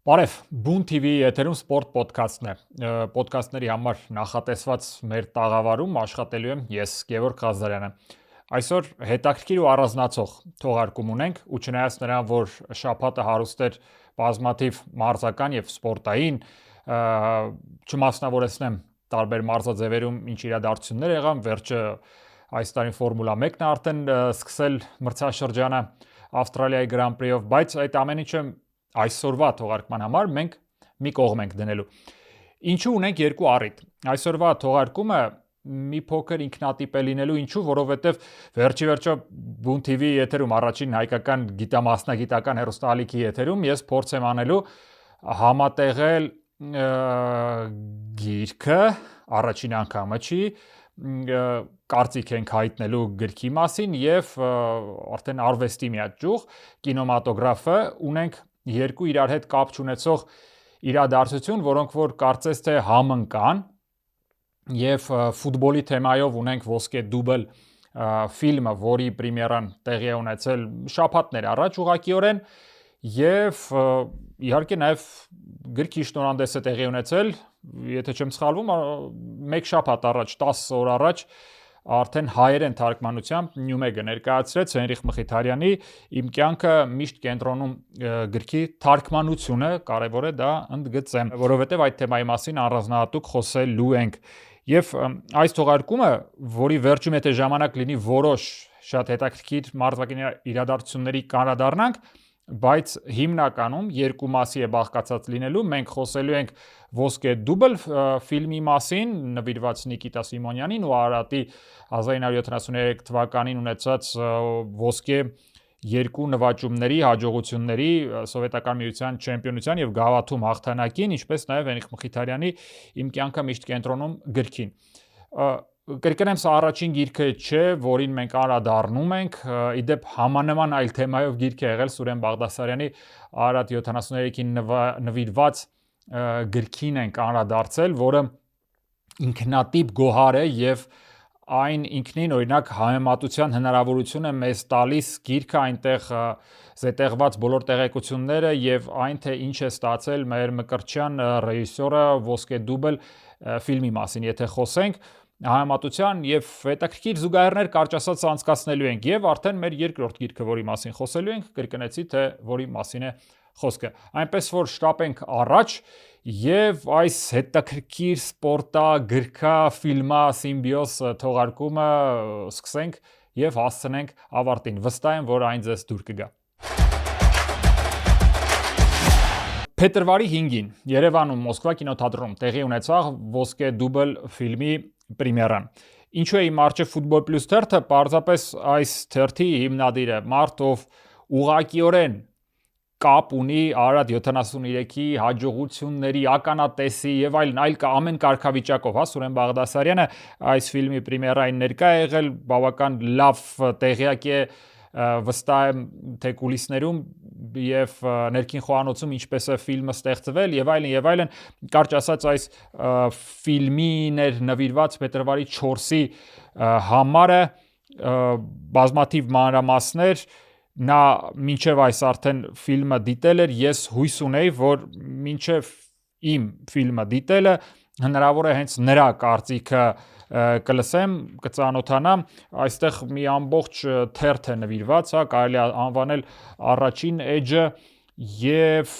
Բարև, Բուն TV-ի եթերում սպորտ պոդքասթն է։ Պոդքասթների համար նախատեսված մեր տաղավարում աշխատելու եմ ես, Գևորգ Ղազարյանը։ Այսօր հետաքրքիր ու առանձնացող թողարկում ունենք, ու չնայած նրան, որ շաբաթը հարուստ էր բազմաթիվ մարզական եւ սպորտային, չմասնավորեցնեմ տարբեր մարզաձևերում ինչ իրադարձություններ եղան, վերջը այս տարի Ֆորմուլա 1-ն է արդեն սկսել մրցաշրջանը Ավստրալիայի Grand Prix-ով, բայց այդ ամեն ինչը այսօրվա թողարկման համար մենք մի կողմ ենք դնելու։ Ինչու ունենք երկու առիթ։ Այսօրվա թողարկումը մի փոքր ինքնատիպ է լինելու, ինչու, որովհետև վերջիվերջո Բուն TV-ի եթերում առաջին հայկական գիտամասնագիտական հեռուստաալիքի եթերում ես փորձ եմ անելու համատեղել գիրքը, առաջին անգամը չի, կարծիք ենք հայտնելու գրքի մասին եւ արդեն արվեստի մի հատ ճյուղ, կինոմատոգրաֆը ունենք երկու իրար հետ կապ չունեցող իրադարձություն, որոնք որ կարծես թե համընկան եւ ֆուտբոլի թեմայով ունենք ոսկե դուբլ ֆիլմը, որի պրեմիերան տեղի է ունեցել շաբաթներ առաջ ուղղակիորեն եւ իհարկե նաեւ գրքի շնորհանդես է տեղի ունեցել, եթե չեմ սխալվում, մեկ շաբաթ առաջ, 10 օր առաջ արդեն հայերեն թարգմանությամբ Նյումեգը ներկայացրեց Հենրիխ Մխիթարյանի «Իմ կյանքը միշտ կենտրոնում» գրքի թարգմանությունը, կարևոր է դա ընդգծեմ, որովհետև այդ թեմայի մասին առանձնահատուկ խոսելու ենք։ Եվ այս թողարկումը, որի վերջում եթե ժամանակ լինի որոշ շատ հետաքրքիր մարզական իրադարձությունների կանրադառնանք, բայց հիմնականում երկու մասի է բաղկացած լինելու, մենք խոսելու ենք «Ոսկե դուբլ» ֆիլմի մասին, նվիրված Նիկիտա Սիմոնյանին ու Արարատի 1973 թվականին ունեցած ոսկե երկու նվաճումների, հաջողությունների, Սովետական միության չեմպիոնության եւ գավաթում հաղթանակին, ինչպես նաեւ Հենրիխ Մխիթարյանի «Իմ կյանքը միշտ կենտրոնում» գրքին։ Կրկնեմ, սա առաջին գիրքը չէ, որին մենք անդրադառնում ենք, իդեպ համանման այլ թեմայով գիրք է եղել Սուրեն Բաղդասարյանի Արարատ 73-ին նվիրված գրքին ենք անդրադարձել, որը ինքնատիպ գոհար է եւ այն ինքնին օրինակ համեմատության հնարավորություն է մեզ տալիս գիրքը այնտեղ զետեղված բոլոր տեղեկությունները եւ այն թե ինչ է ստացել մեր Մկրտչյան ռեժիսորը «Ոսկե դուբլ» ֆիլմի մասին, եթե խոսենք համեմատության եւ հետաքրքիր զուգահեռներ կարճ ասած անցկացնելու ենք եւ արդեն մեր երկրորդ գիրքը, որի մասին խոսելու ենք, կրկնեցի թե որի մասին է խոսքը։ Այնպես որ շտապենք առաջ եւ այս հետաքրքիր սպորտա, գրքա, ֆիլմա սիմբիոզ թողարկումը սկսենք եւ հասցնենք ավարտին։ Վստահ եմ, որ այն ձեզ դուր կգա։ Փետրվարի 5-ին Երևանում Մոսկվա կինոթատրոնում տեղի ունեցավ «Ոսկե դուբլ» ֆիլմի պրեմիերան։ Ինչու է իմ առջև Football Plus թերթը, պարզապես այս թերթի հիմնադիրը, մարդ ով ուղղակիորեն կապ ունի Արարատ 73-ի հաջողությունների, ականատեսի եւ այլ ամեն կարգավիճակով, Սուրեն Բաղդասարյանը այս ֆիլմի պրեմիերային ներկա է եղել, բավական լավ տեղյակ է, վստահ եմ թե կուլիսներում եւ ներքին խոհանոցում ինչպես է ֆիլմը ստեղծվել եւ այլն, կարճ ասած այս ֆիլմին էր նվիրված փետրվարի 4-ի համարը, բազմաթիվ մանրամասներ, նա մինչև այս արդեն ֆիլմը դիտել էր, ես հույս ունեի, որ մինչև իմ ֆիլմը դիտելը հնարավոր է հենց նրա կարծիքը կլսեմ, կծանոթանամ, այստեղ մի ամբողջ թերթ է նվիրված, կարելի է անվանել առաջին էջը եւ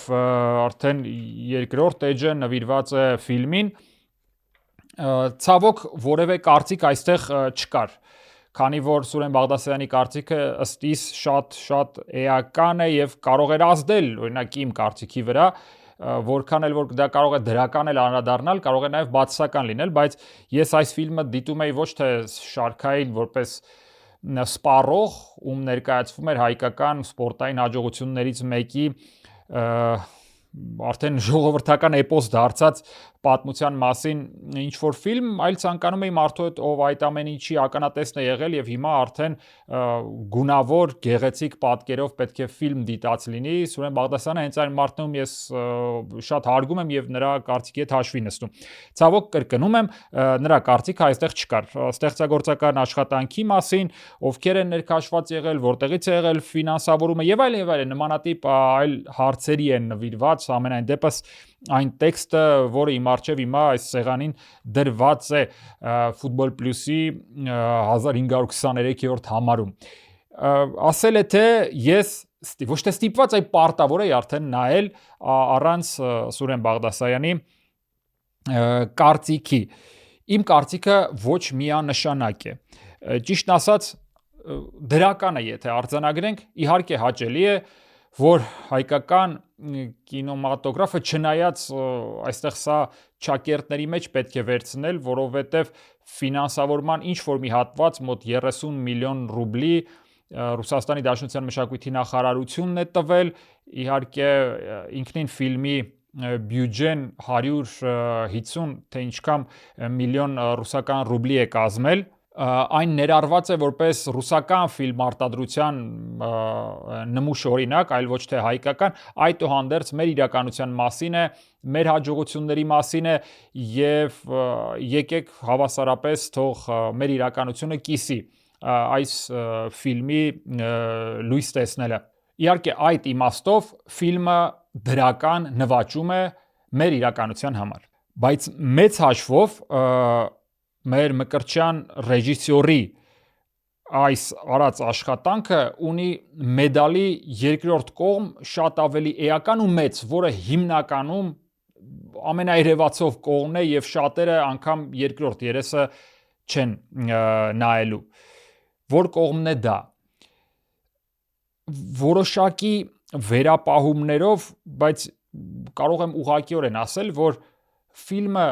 արդեն երկրորդ էջը նվիրված է ֆիլմին, ցավոք որևէ կարծիք այստեղ չկար, քանի որ Սուրեն Բաղդասարյանի կարծիքը ըստ իս շատ էական է եւ կարող էր ազդել օրինակ իմ կարծիքի վրա, որքան էլ որ դա կարող է դրական էլ անդրադառնալ, կարող է նաեւ բացասական լինել, բայց ես այս ֆիլմը դիտում էի ոչ թե շարքային որպես սպառող, ում ներկայացվում էր հայկական սպորտային հաջողություններից մեկի արդեն ժողովրդական էպոս դարձած պատմության մասին ինչ որ ֆիլմ, այլ ցանկանում էի մարդու հետ, ով այդ ամեն ինչի ականատեսն է եղել եւ հիմա արդեն գունավոր, գեղեցիկ պատկերով պետք է ֆիլմ դիտած լինի։ Սուրեն Բաղդասարյանը հենց այն մարդն ում ես շատ հարգում եմ եւ նրա կարծիքի հետ հաշվի նստում։ Ցավոք կրկնում եմ, նրա կարծիքը այստեղ չկար։ Ստեղծագործական աշխատանքի մասին, ովքեր են ներքաշված եղել, որտեղից է եղել ֆինանսավորումը եւ այլն, նմանատիպ այլ հարցերի են նվիրված չնայած ամենայն դեպս այն տեքստը, որը իմ առջև հիմա այս սեղանին դրված է Football Plus-ի 1523-րդ համարում, ասել է թե ես ոչ թե ստիպված, այլ պարտավոր էի արդեն նայել առանց Սուրեն Բաղդասարյանի կարծիքի։ Իմ կարծիքը ոչ միանշանակ է։ Ճիշտն ասած, դրական է, եթե արձանագրենք, իհարկե հաճելի է, որ հայկական կինեմատոգրաֆը չնայած այստեղ սա ճակերտների մեջ պետք է վերցնել, որովհետև ֆինանսավորման ինչ-որ մի հատված մոտ 30 միլիոն ռուբլի Ռուսաստանի Դաշնության մշակույթի նախարարությունն է տվել, իհարկե ինքնին ֆիլմի բյուջեն 150 թե ինչքան միլիոն ռուսական ռուբլի է կազմել, այն ներառված է որպես ռուսական ֆիլմ արտադրության նմուշ օրինակ, այլ ոչ թե հայկական, այդուհանդերձ մեր իրականության մասին է, մեր հաջողությունների մասին է եւ եկեք հավասարապես թող մեր իրականությունը կիսի այս ֆիլմի լույս տեսնելը։ Իհարկե այդ իմաստով ֆիլմը դրական նվաճում է մեր իրականության համար, բայց մեծ հաշվով մեր մկրտչյան ռեժիսորի այս արած աշխատանքը ունի մեդալի երկրորդ կողմ շատ ավելի էական ու մեծ, որը հիմնականում ամենաերևացող կողմն է եւ շատերը անգամ երկրորդ երեսը չեն նայելու։ Որ կողմն է դա։ Որոշակի վերապահումներով, բայց կարող եմ ուղղակիորեն ասել, որ ֆիլմը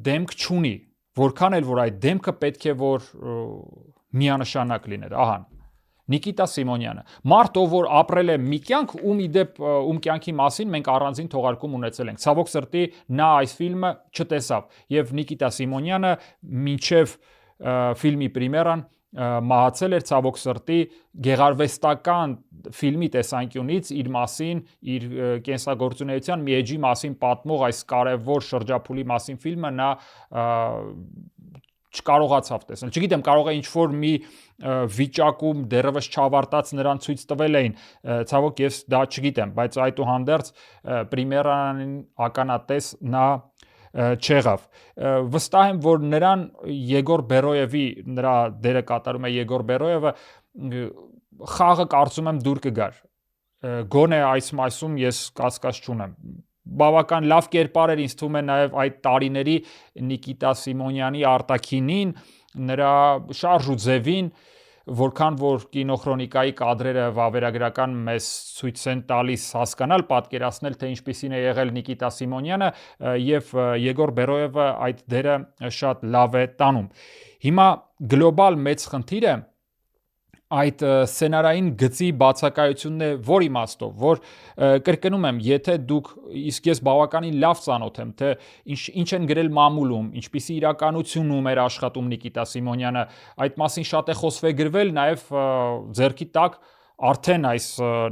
դեմք չունի, որքան էլ որ այդ դեմքը պետք է որ միանշանակ լիներ, ահա Նիկիտա Սիմոնյանը, մարդ ով որ ապրել է մի կյանք, ում իդեպ ում կյանքի մասին մենք առանձին թողարկում ունեցել ենք, ցավոք սրտի նա այս ֆիլմը չտեսավ եւ Նիկիտա Սիմոնյանը մինչեւ ֆիլմի պրեմիերան մահացել էր ցավոք սրտի գեղարվեստական ֆիլմի տեսանկյունից իր մասին, իր կենսագործունեության մի էջի մասին պատմող այս կարևոր շրջափուլի մասին ֆիլմը նա չկարողացավ տեսնել։ Չգիտեմ, կարող է ինչ-որ մի վիճակում դեռևս չավարտած նրան ցույց տվել էին, ցավոք ես դա չգիտեմ, բայց այդուհանդերձ պրեմիերային ականատես նա չեղավ։ Վստահ եմ, որ նրան Եգոր Բերոևի նրա դերը կատարում է Եգոր Բերոևը, խաղը կարծում եմ դուր կգար։ Գոնե այս մասում ես կասկած չունեմ։ Բավական լավ կերպար էր ինձ թվում է նաև այդ տարիների Նիկիտա Սիմոնյանի արտաքինին, նրա շարժ ու ձևին, որքան որ կինոխրոնիկայի կադրերը վավերագրական մեզ ցույց են տալիս հասկանալ, պատկերացնել, թե ինչպիսին է եղել Նիկիտա Սիմոնյանը եւ Եգոր Բերոևը այդ դերը շատ լավ է տանում։ Հիմա գլոբալ մեծ խնդիրը այդ սցենարային գծի բացակայությունն է որ իմաստով, որ կրկնում եմ, եթե դուք իսկ ես բավականին լավ ծանոթ եմ, թե ինչ են գրել մամուլում, ինչպիսի իրականությունում էր աշխատում Նիկիտա Սիմոնյանը, այդ մասին շատ է խոսվեգրվել, նաև ձեռքի տակ արդեն այս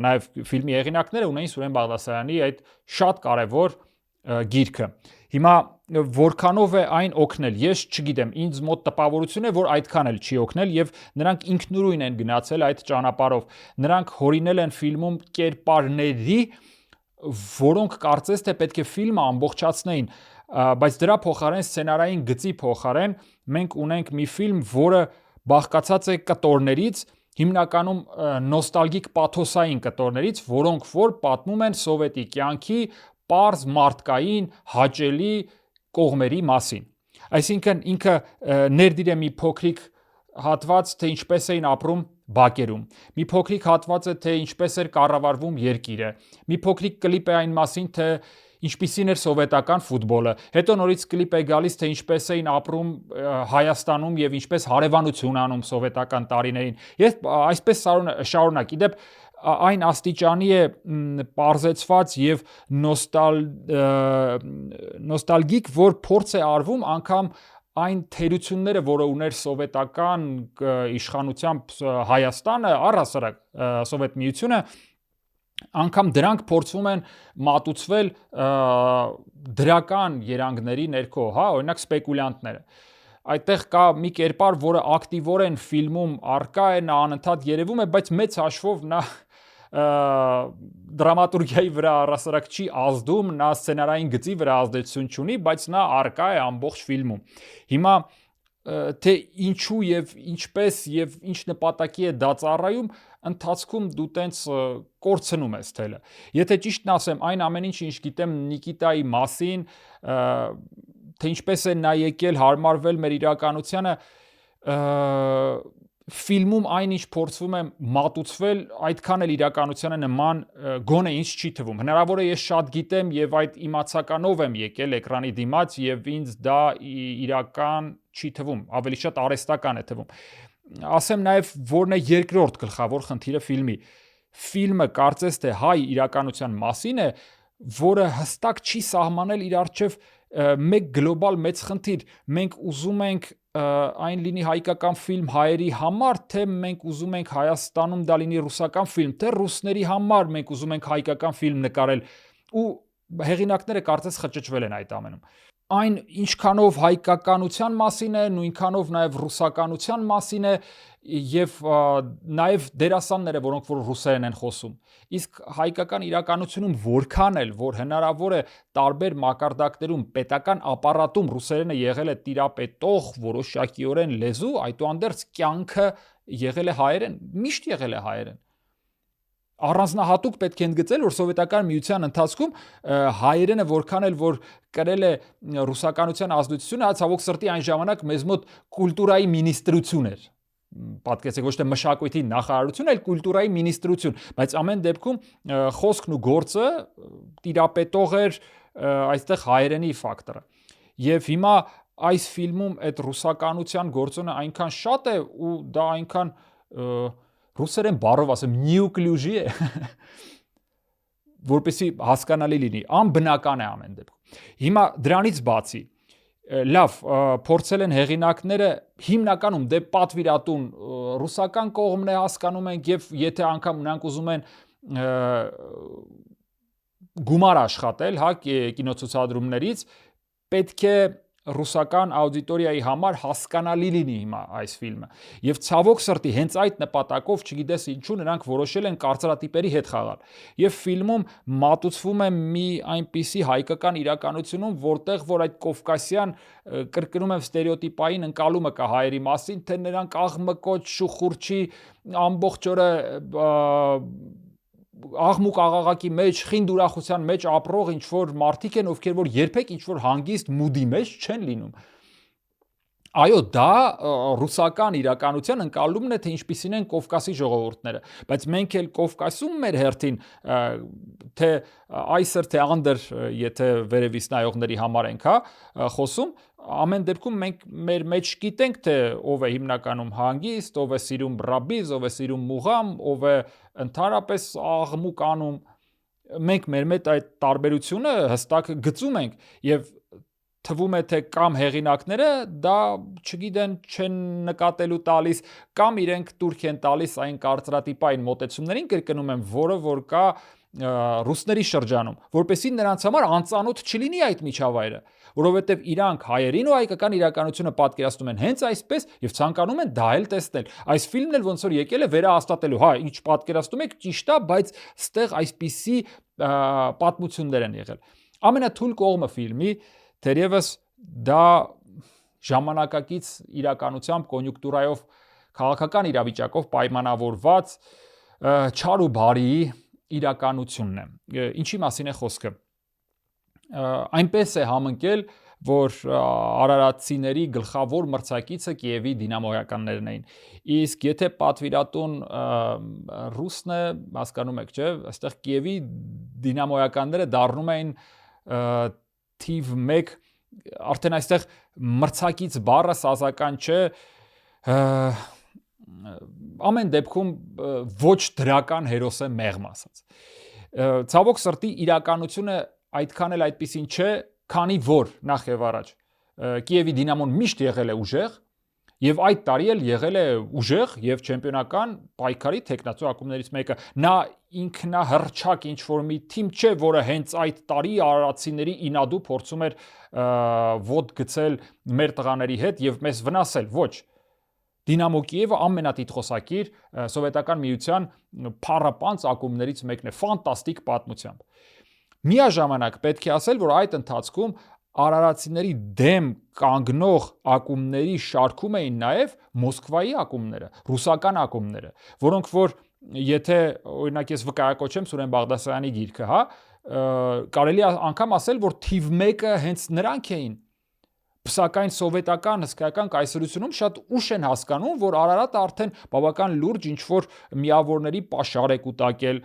նաև ֆիլմի հեղինակները ունեին Սուրեն Բաղդասարյանի այդ շատ կարևոր գիրքը։ Հիմա որքանով է այն օգնել, ես չգիտեմ, ինձ մոտ տպավորություն է, որ այդքան էլ չի օգնել եւ նրանք ինքնուրույն են գնացել այդ ճանապարհով։ Նրանք հորինել են ֆիլմում կերպարների, որոնք կարծես թե պետք է ֆիլմը ամբողջացնեին, բայց դրա փոխարեն սցենարային գծի փոխարեն մենք ունենք մի ֆիլմ, որը բաղկացած է կտորներից, հիմնականում նոստալգիկ պաթոսային կտորներից, որոնք որ պատմում են սովետի կյանքի պարզ մարդկային հաճելի կողմերի մասին։ Այսինքն ինքը ներդիր է մի փոքրիկ հատված, թե ինչպես էին ապրում բակերում, մի փոքրիկ հատված է, թե ինչպես էր կառավարվում երկիրը, մի փոքրիկ կլիպ է այն մասին, թե ինչպիսին էր սովետական ֆուտբոլը, հետո նորից կլիպ է գալիս, թե ինչպես էին ապրում Հայաստանում եւ ինչպես հարևանություն անում սովետական տարիներին։ Ես այսպես շարունակ, իդեպ այն աստիճանի է պարզեցված եւ նոստալգիկ, որ փորձ է արվում անգամ այն թերությունները, որը ուներ սովետական իշխանությամբ Հայաստանը, առհասարակ Սովետ միությունը, անգամ դրանք փորձվում են մատուցվել դրական երանգների ներքո, հա, օրինակ սպեկուլյանտները։ Այդտեղ կա մի կերպար, որը ակտիվորեն ֆիլմում արկա է, նա անընդհատ երևում է, բայց մեծ հաշվով նա դրամատուրգիայի վրա առասարակ չի ազդում, նա սցենարային գծի վրա ազդեցություն չունի, բայց նա արկա է ամբողջ ֆիլմում։ Հիմա թե ինչու եւ ինչպես եւ ինչ նպատակի է դա ծառայում, ընթացքում դու տենց կորցնում ես թելը։ Եթե ճիշտն ասեմ, այն ամեն ինչ ինչ գիտեմ Նիկիտայի մասին, թե ինչպես է նա եկել հարմարվել մեր իրականությանը, ֆիլմում այնինչ փորձվում է մատուցվել, այդքան էլ իրականությանը նման գոնե ինձ չի թվում։ Հնարավոր է ես շատ գիտեմ եւ այդ իմացականով եմ եկել էկրանի դիմաց եւ ինձ դա իրական չի թվում, ավելի շատ արհեստական է թվում։ Ասեմ նաեւ որն է երկրորդ գլխավոր խնդիրը ֆիլմի։ Ֆիլմը կարծես թե հայ իրականության մասին է, որը հստակ չի սահմանել իր առջև մեկ գլոբալ մեծ խնդիր։ Մենք ուզում ենք այն լինի հայկական ֆիլմ հայերի համար, թե մենք ուզում ենք Հայաստանում դա լինի ռուսական ֆիլմ, թե ռուսների համար մենք ուզում ենք հայկական ֆիլմ նկարել, ու հեղինակները կարծես խճճվել են այդ ամենում։ Այն ինչքանով հայկականության մասին է, նույնքանով նաև ռուսականության մասին է եւ նաև դերասանները, որոնք որ ռուսերեն են խոսում։ Իսկ հայկական իրականությունում որքան էլ որ հնարավոր է տարբեր մակարդակներում պետական ապարատում ռուսերենը եղել է տիրապետող որոշակիորեն լեզու, այդուհանդերձ կյանքը եղել է հայերեն, միշտ եղել է հայերեն։ Առանձնահատուկ պետք է ընդգծել, որ սովետական միության ընթացքում հայերենը որքան էլ որ կրել է ռուսականության ազդեցությունը, ցավոք սրտի այն ժամանակ մեզ մոտ կուլտուրայի մինիստրություն էր։ Պատկերացեք, ոչ թե մշակույթի նախարարություն, այլ կուլտուրայի մինիստրություն, բայց ամեն դեպքում խոսքն ու գործը տիրապետող էր այստեղ հայերենի ֆակտորը։ Եվ հիմա այս ֆիլմում այդ ռուսականության գործոնը այնքան շատ է ու դա այնքան ռուսերեն բառով ասեմ նյուկլյուժի է, որպեսզի հասկանալի լինի, անբնական է ամեն դեպքում։ Հիմա դրանից բացի, լավ, փորձել են հեղինակները հիմնականում դե պատվիրատուն ռուսական կողմն է հասկանում են եւ եթե անգամ նրանք ուզում են գումար աշխատել, հա, կինոցուցադրումներից, պետք է ռուսական աուդիտորիայի համար հասկանալի լինի հիմա այս ֆիլմը։ Եվ ցավոք սրտի հենց այդ նպատակով, չգիտես ինչու, նրանք որոշել են կարծրատիպերի հետ խաղալ։ Եվ ֆիլմում մատուցվում է մի այնպիսի հայկական իրականությունում, որտեղ որ այդ կովկասյան կրկնում եմ ստերեոտիպային ընկալումը կա հայերի մասին, թե նրանք աղմկոտ, շուխուրչի, ամբողջ օրը աղմուկ աղաղակի մեջ, խինդ ուրախության մեջ ապրող ինչ որ մարդիկ են, ովքեր որ երբեք ինչ որ հանգիստ մուդի մեջ չեն լինում։ Այո, դա ռուսական իրականության ընկալումն է, թե ինչպիսին են Կովկասի ժողովուրդները, բայց մենք էլ Կովկասում մեր հերթին թե այսր թե անդր, եթե վերևից նայողների համար ենք, հա, խոսում, ամեն դեպքում մենք մեր մեջ գիտենք, թե ով է հիմնականում հանգիստ, ով է սիրում բրաբիզ, ով է սիրում մուղամ, ով է ընդհանրապես աղմուկ անում։ Մենք մեր մեջ այդ տարբերությունը հստակ գծում ենք եւ թվում է թե կամ հեղինակները դա չգիտեն, չեն նկատելու տալիս, կամ իրենք турք են տալիս այն կարծրատիպային մոտեցումներին, կրկնում եմ, որը որ կա ռուսների շրջանում, որպեսզի նրանց համար անծանոթ չլինի այդ միջավայրը, որովհետև իրանք հայերին ու հայկական իրականությունը պատկերացնում են հենց այսպես եւ ցանկանում են դա էլ տեսնել։ Այս ֆիլմն էլ ոնց որ եկել է վերահաստատելու, հա, ինչ պատկերացնում եք, ճիշտ է, բայց ստեղ այսպիսի պատմություններ են եղել։ Ամենաթույլ կողմը ֆիլմի թերևս դա ժամանակակից իրականությամբ կոնյունկտուրայով քաղաքական իրավիճակով պայմանավորված չար ու բարի իրականությունն է։ Ինչի մասին է խոսքը։ Այնպես է համընկել, որ արարատցիների գլխավոր մրցակիցը Կիևի դինամոյականներն էին։ Իսկ եթե պատվիրատուն ռուսն է, հասկանում եք, չէ՞, այստեղ Կիևի դինամոյականները դառնում էին թիվ 1, արդեն այստեղ մրցակից բառը սազական չէ, ամեն դեպքում ոչ դրական հերոս է մեղմ ասած։ Ցավոք սրտի իրականությունը այդքան էլ այդպիսին չէ, քանի որ նախ եւ առաջ Կիևի դինամոն միշտ եղել է ուժեղ եւ այդ տարի էլ եղել է ուժեղ եւ չեմպիոնական պայքարի թեկնածու ակումբներից մեկը։ Նա ինքնահռչակ ինչ որ մի թիմ չէ, որը հենց այդ տարի արարատցիների ինադու փորձում էր ոտ գցել մեր տղաների հետ եւ մեզ վնասել, ոչ։ Դինամո Կիևը ամենատիտղոսակիր սովետական միության փառապանծ ակումբներից մեկն է, ֆանտաստիկ պատմությամբ։ Միաժամանակ պետք է ասել, որ այդ ընթացքում արարատցիների դեմ կանգնող ակումբների շարքում էին նաև Մոսկվայի ակումբները, ռուսական ակումբները, որոնք որ եթե օրինակ ես վկայակոչեմ Սուրեն Բաղդասարյանի գիրքը, հա, կարելի է անգամ ասել, որ թիվ 1-ը հենց նրանք էին։ Սակայն սովետական հսկայական կայսրությունում շատ ուշ են հասկանում, որ Արարատը արդեն բավական լուրջ ինչ-որ միավորների պաշար է կուտակել,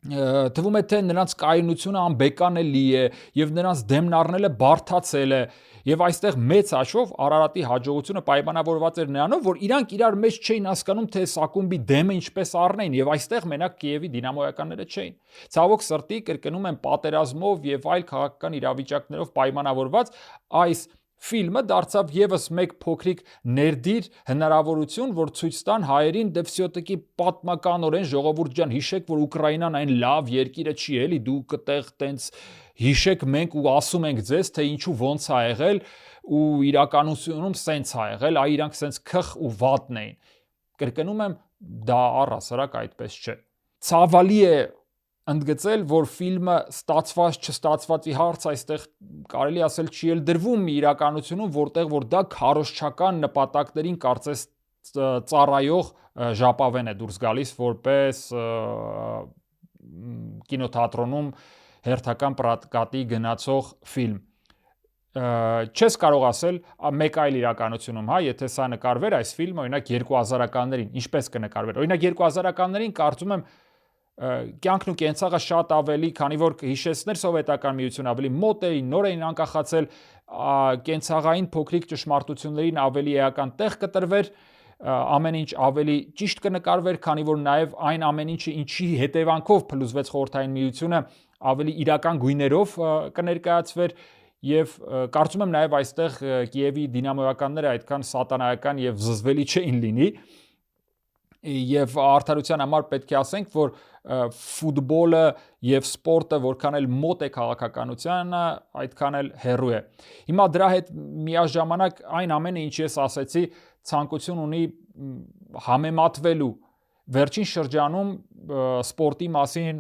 թվում է թե նրանց կայունությունը անբեկանելի է եւ նրանց դեմն առնելը բարդացել է եւ այստեղ մեծ հաշվով Արարատի հաջողությունը պայմանավորված էր նրանով, որ իրանք իրար մեջ չէին հասկանում, թե ակումբի դեմը ինչպես առնեն եւ այստեղ մենակ Կիևի դինամոյականները չէին։ Ցավոք սրտի կրկնում եմ պատերազմով եւ այլ քաղաքական իրավիճակներով պայմանավորված այս ֆիլմը դարձավ եւս մեկ փոքրիկ ներդիր հնարավորություն, որ ցույց տան հայերին դե վсё-таки պատմականորեն ժողովուրդ ջան, հիշեք, որ Ուկրաինան այն լավ երկիրը չի էլի, դուք այդտեղ տենց հիշեք մենք ու ասում ենք ձեզ, թե ինչու ոնց է եղել ու իրականությունում սենց է եղել, այ իրանք սենց քխ ու վատն էին։ Կրկնում եմ, դա առհասարակ այդպես չէ։ Ցավալի է ընդգծել, որ ֆիլմը ստացված չստացվածի հարց այստեղ կարելի ասել չի էլ դրվում իրականությունում, որտեղ որ դա քարոզչական նպատակներին կարծես ծառայող ժապավեն է դուրս գալիս որպես կինոթատրոնում հերթական պրակատի գնացող ֆիլմ։ Չես կարող ասել մեկ այլ իրականությունում, հա, եթե սա նկարվեր այս ֆիլմը, օրինակ 2000-ականներին, ինչպես կնկարվեր։ Օրինակ 2000-ականներին կարծում եմ կյանքն ու կենցաղը շատ ավելի, քանի որ հիշեցներ սովետական միությունը ավելի մոտ էին, նոր էին անկախացել, կենցաղային փոքրիկ ճշմարտություններին ավելի էական տեղ կտրվեր, ամեն ինչ ավելի ճիշտ կնկարվեր, քանի որ նաև այն ամեն ինչը ինչի հետևանքով փլուզվեց խորհրդային միությունը, ավելի իրական գույներով կներկայացվեր եւ կարծում եմ նաև այստեղ Կիևի դինամոյականները այդքան սատանայական եւ զզվելի չէին լինի։ Եվ արդարության համար պետք է ասենք, որ ֆուտբոլը եւ սպորտը որքան էլ մոտ է քաղաքականությանը, այդքան էլ հեռու է։ Հիմա դրա հետ միաժամանակ այն ամենը, ինչ ես ասեցի, ցանկություն ունի համեմատվելու։ Վերջին շրջանում սպորտի մասին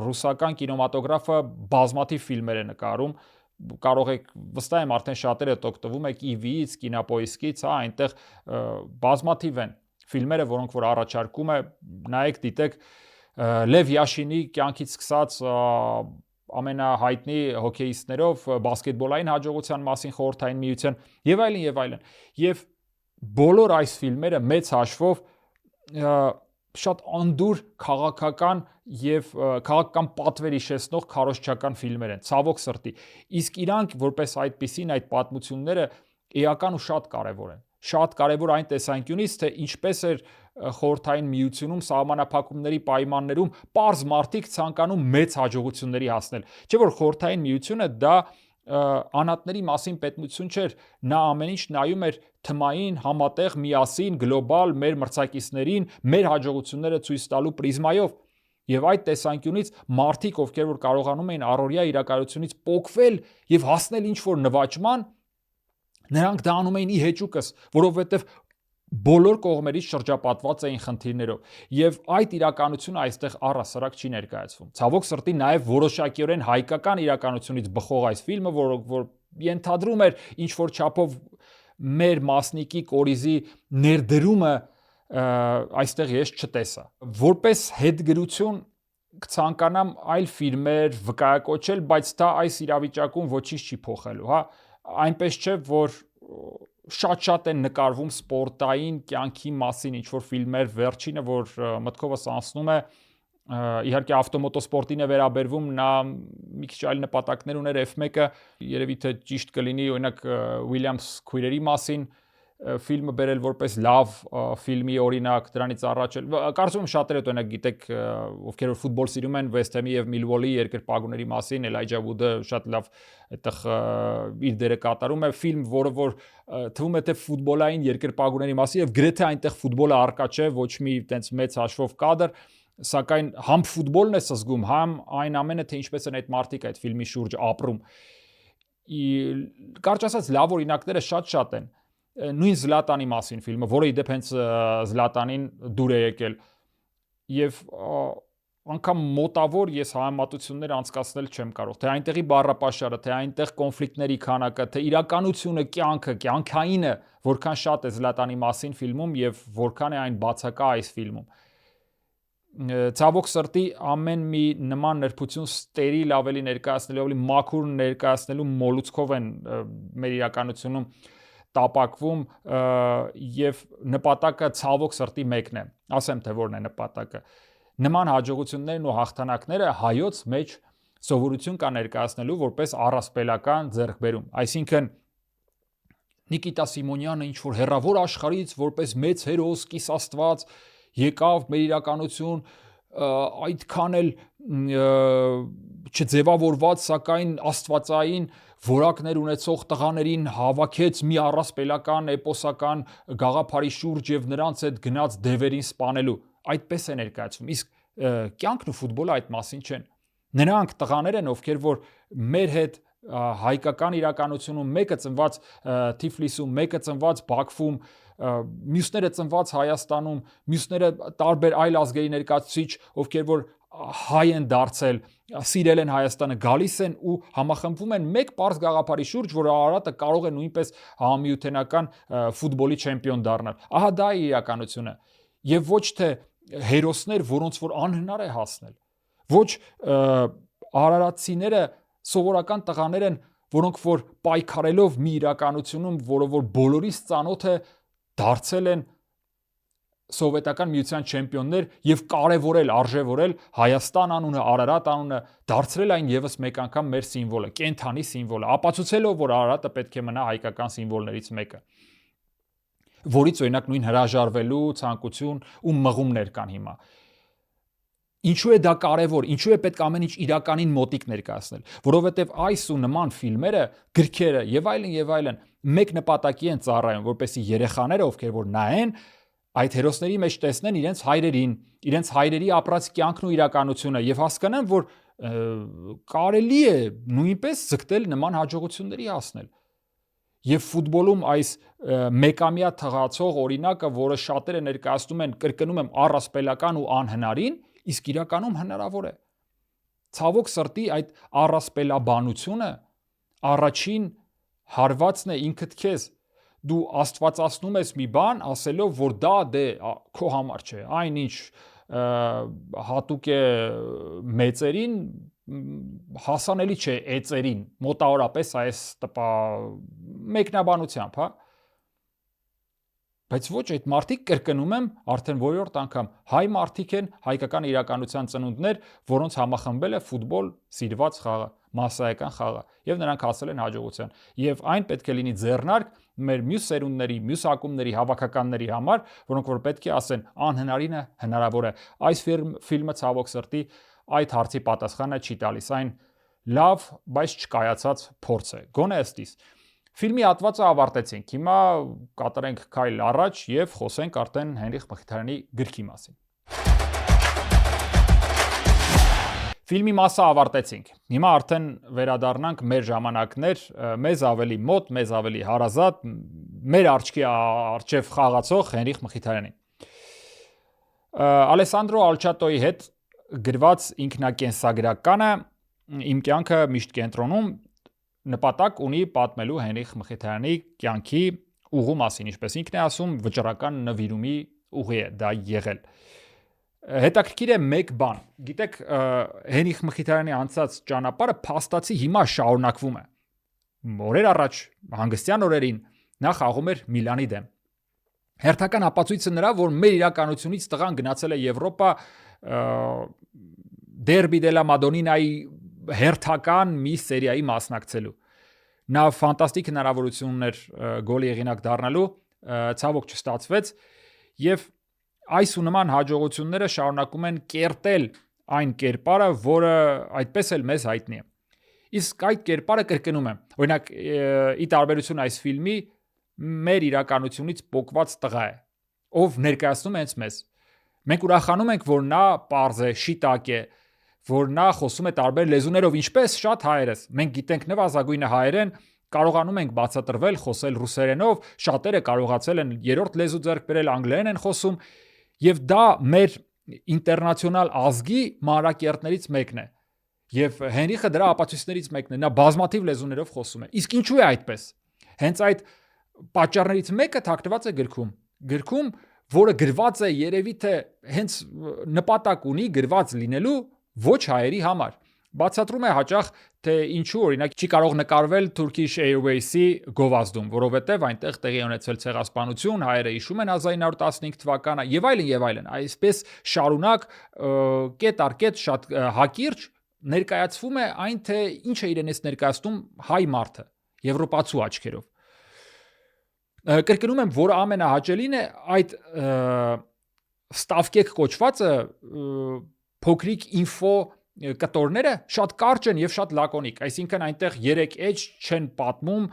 ռուսական կինեմատոգրաֆը բազմաթիվ ֆիլմեր է նկարում, կարող եք վստահ եմ արդեն շատերը օգտվում եք EV-ից, Կինոպոիսկից, հա, այնտեղ բազմաթիվ են ֆիլմերը, որոնք որ առաջարկում է, նայեք, դիտեք Լև Յաշինի կյանքից սկսած ամենահայտնի հոկեյիստներով բասկետբոլային հաջողության մասին խորհրդային միության եւ այլն եւ այլն։ Եվ բոլոր այս ֆիլմերը մեծ հաշվով շատ անդուր քաղաքական եւ քաղաքական պատվեր հիշեցնող քարոզչական ֆիլմեր են, ցավոք սրտի։ Իսկ իրանք որպես այդպիսին այդ պատմությունները էական ու շատ կարեւոր են։ Շատ կարևոր այն տեսանկյունից, թե ինչպես էր խորհրդային միությունում սահմանափակումների պայմաններում պարզ մարդիկ ցանկանում մեծ հաջողությունների հասնել։ Չէ՞ որ խորհրդային միությունը դա անհատների մասին պետություն չէր, նա ամեն ինչ նայում էր թմային, համատեղ, միասին, գլոբալ մեր մրցակիցներին, մեր հաջողությունները ցույց տալու պրիզմայով։ Եվ այդ տեսանկյունից մարդիկ, ովքեր որ կարողանում էին առօրյա իրականությունից պոկվել եւ հասնել ինչ-որ նվաճման, նրանք դա անում էին ի հեճուկս, որովհետև բոլոր կողմերից շրջապատված էին խնդիրներով եւ այդ իրականությունը այստեղ առհասարակ չի ներկայացվում։ Ցավոք սրտի նաեւ որոշակիորեն հայկական իրականությունից բխող այս ֆիլմը, որ ենթադրում էր ինչ որ չափով մեր մասնիկի կորիզի ներդրումը, այստեղ ես չտեսա։ Որպես հետգրություն կցանկանամ այլ ֆիլմեր վկայակոչել, բայց դա այս իրավիճակում ոչինչ չի փոխելու, հա։ Այնպես չէ, որ շատ են նկարվում սպորտային կյանքի մասին ինչ-որ ֆիլմեր, վերջինը, որ մտքովս անցնում է, իհարկե ավտոմոտոսպորտին է վերաբերվում, նա մի քիչ այլ նպատակներ ուներ F1-ը, երևի թե ճիշտ կլինի, օրինակ Ուիլյամս Քույրերի մասին ֆիլմը բերել որպես լավ ֆիլմի օրինակ, դրանից առաջ էլ կարծում եմ շատերը օրինակ գիտեք, ովքեր որ ֆուտբոլ սիրում են, Վեսթ Հեմի եւ Միլվոլի երկրպագուների մասին, Էլայջա Վուդը շատ լավ այդտեղ իր դերը կատարում է, ֆիլմ, որը որ թվում է թե ֆուտբոլային երկրպագուների մասին եւ գրեթե այնտեղ ֆուտբոլը արկա չէ, ոչ մի այտենց մեծ հաշվով կադր, սակայն համ ֆուտբոլն է սզգում, համ այն ամենը, թե ինչպես են այդ մարդիկ այդ ֆիլմի շուրջ ապրում։ Կարճ ասած լավ օրինակները շատ են։ նույն Զլատանի մասին ֆիլմը, որը իդեպ հենց Զլատանին դուր է եկել, եւ անգամ մոտավոր ես համեմատություններ անցկացնել չեմ կարող, թե այնտեղի բառապաշարը, թե այնտեղ կոնֆլիկտների քանակը, թե իրականությունը, կյանքայինը որքան շատ է Զլատանի մասին ֆիլմում եւ որքան է այն բացակա այս ֆիլմում։ Ցավոք սրտի ամեն մի նման նրբություն ստերիլ ավելի ներկայացնելու, ավելի մաքուր ներկայացնելու մոլուցքով են մեր իրականությունում տապակվում եւ նպատակը ցավոք սրտի մեկն է, ասեմ թե որն է նպատակը։ Նման հաջողություններն ու հաղթանակները հայոց մեջ սովորություն կա ներկայացնելու որպես առասպելական ձեռքբերում, այսինքն Նիկիտա Սիմոնյանը ինչ որ հեռավոր աշխարհից որպես մեծ հերոս, կիսաստված եկավ մեր իրականություն, այդքան էլ չձևավորված, սակայն աստվածային որակներ ունեցող տղաներին հավաքեց մի առասպելական էպոսական գաղափարի շուրջ եւ նրանց հետ գնաց դևերին սպանելու։ Այդպես է ներկայացվում։ Իսկ կյանքն ու ֆուտբոլը այդ մասին չեն։ Նրանք տղաներ են, ովքեր որ մեր հետ հայկական իրականությունում մեկը ծնված Թիֆլիսում, մեկը ծնված Բաքվում, մյուսները ծնված Հայաստանում, մյուսները տարբեր այլ ազգերի ներկայացուցիչ, ովքեր որ հայ են դարձել, սիրել են Հայաստանը, գալիս են ու համախմբվում են մեկ պարզ գաղափարի շուրջ, որ Արարատը կարող է նույնպես համամիութենական ֆուտբոլի չեմպիոն դառնալ։ Ահա դա է իրականությունը։ Եվ ոչ թե հերոսներ, որոնց որ անհնար է հասնել։ Ոչ արարատցիները սովորական տղաներ են, որոնք որ պայքարելով մի իրականությունում, որը որ բոլորիս ծանոթ է, դարձել են սովետական միության չեմպիոններ եւ կարեւորել, արժեւորել Հայաստան անունը, Արարատ անունը, դարձրել այն եւս մեկ անգամ մեր սիմվոլը, կենթանի սիմվոլը, ապացուցելով, որ Արարատը պետք է մնա հայկական սիմվոլներից մեկը, որից օրինակ նույն հրաժարվելու ցանկություն ու մղումներ կան հիմա։ Ինչու է դա կարևոր, ինչու է պետք ամեն ինչ իրականին մոտիկ ներկայացնել, որովհետև այս ու նման ֆիլմերը, գրքերը եւ այլն մեկ նպատակի են ծառայում, որպեսզի երեխաները, ովքեր որ նայեն, այդ հերոսների մեջ տեսնեն իրենց հայրերին, իրենց հայրերի ապրած կյանքն ու իրականությունը եւ հասկանան, որ կարելի է նույնպես ձգտել նման հաջողությունների հասնել։ Եվ ֆուտբոլում այս մեկամյա թղացող օրինակը, որը շատերը ներկայացնում են, կրկնում եմ, առասպելական ու անհնարին, իսկ իրականում հնարավոր է։ Ցավոք սրտի այդ առասպելաբանությունը առաջին հարվածն է ինքդ քեզ։ Դու աստվածացնում ես մի բան, ասելով, որ դա քո համար չէ, այնինչ հատուկ է մեծերին, հասանելի չէ էծերին, մոտավորապես այս մեկնաբանությամբ, հա։ Բայց ոչ, այդ մարդիկ, կրկնում եմ, արդեն որորդ անգամ հայ մարդիկ են, հայկական իրականության ծնունդներ, որոնց համախմբել է ֆուտբոլ սիրված խաղը, մասսայական խաղը, եւ նրանք հասել են հաջողության։ Եվ այն պետք է լինի ձեռնարկ մեր մյուս սերունդների, մյուս ակումբների, հավաքականների համար, որոնք որ պետք է ասեն, անհնարինը հնարավոր է։ Այս ֆիլմը ցավոք սրտի այդ հարցի պատասխանը չի տալիս, այն լավ, բայց չկայացած փորձ է։ Գոնե ըստիս։ Ֆիլմի հատվածը ավարտեցինք, հիմա կատարենք քայլ առաջ եւ խոսենք արդեն Հենրիխ Մխիթարյանի գրքի մասին։ Ֆիլմի մասը ավարտեցինք, հիմա արդեն վերադառնանք մեր ժամանակներ, մեզ ավելի մոտ, մեզ ավելի հարազատ, մեր արջքի առջև խաղացող Հենրիխ Մխիթարյանին։ Ալեսանդրո Ալչատոյի հետ գրված ինքնակենսագրականը «Իմ կյանքը միշտ կենտրոնում» նպատակ ունի պատմելու Հենրիխ Մխիթարյանի կյանքի ուղու մասին, ինչպես ինքն է ասում, վճռական նվիրումի ուղի է դա եղել։ Հետաքրքիր է մեկ բան, գիտեք, Հենրիխ Մխիթարյանի անցած ճանապարհը փաստացի հիմա շարունակվում է։ Օրեր առաջ, հանգստյան օրերին, նա խաղում էր Միլանի դեմ։ Հերթական ապացույցը նրա, որ մեր իրականությունից տղան գնացել է Եվրոպա Դերբի դե լա Մադոնինայի հերթական մի սերիայի մասնակցելու։ Նա ֆանտաստիկ հնարավորություն ուներ գոլի եղինակ դառնալու, ցավոք չստացվեց, եւ այս ու նման հաջողությունները շարունակում են կերտել այն կերպարը, որը այդպես էլ մեզ հայտնի է։ Իսկ այդ կերպարը կրկնում եմ, օրինակ ի տարբերություն այս ֆիլմի, մեր իրականությունից պոկված տղա է, ով ներկայացնում է հենց մեզ։ Մենք ուրախանում ենք, որ նա պարզ է, շիտակ է, որ նա խոսում է տարբեր լեզուներով, ինչպես շատ հայերս։ Մենք գիտենք նվազագույնը հայերեն, կարողանում ենք բացատրվել, խոսել ռուսերենով, շատերը կարողացել են երրորդ լեզու ձեռք բերել, անգլերեն են խոսում, եւ դա մեր ինտերնացիոնալ ազգի մանրակերտներից մեկն է։ Եվ Հենրիխը դրա ապացույցներից մեկն է, նա բազմաթիվ լեզուներով խոսում է։ Իսկ ինչու է այդպես։ Հենց այդ պատճառներից մեկը թաքնված է գրքում, որը գրված է երևի թե հենց նպատակ ունի գրված լինելու ոչ հայերի համար։ Բացատրում է հաճախ, թե ինչու օրինակ չի կարող նկարվել Turkish Airways-ի գովազդում, որովհետև այնտեղ տեղի ունեցել ցեղասպանություն, հայերը հիշում են 1915 թվականը եւ այլն։ Այսպես շարունակ կետ առ կետ շատ հակիրճ ներկայացվում է այն, թե ինչ է իրենից ներկայացնում հայ մարդը եվրոպացու աչքերով։ Կրկնում եմ, որ ամենահաճելին է այդ ստավկեք կոչվածը փոքրիկ ինֆո կտորները շատ կարճ են եւ շատ լակոնիկ, այսինքն այնտեղ 3 էջ չեն պատմում,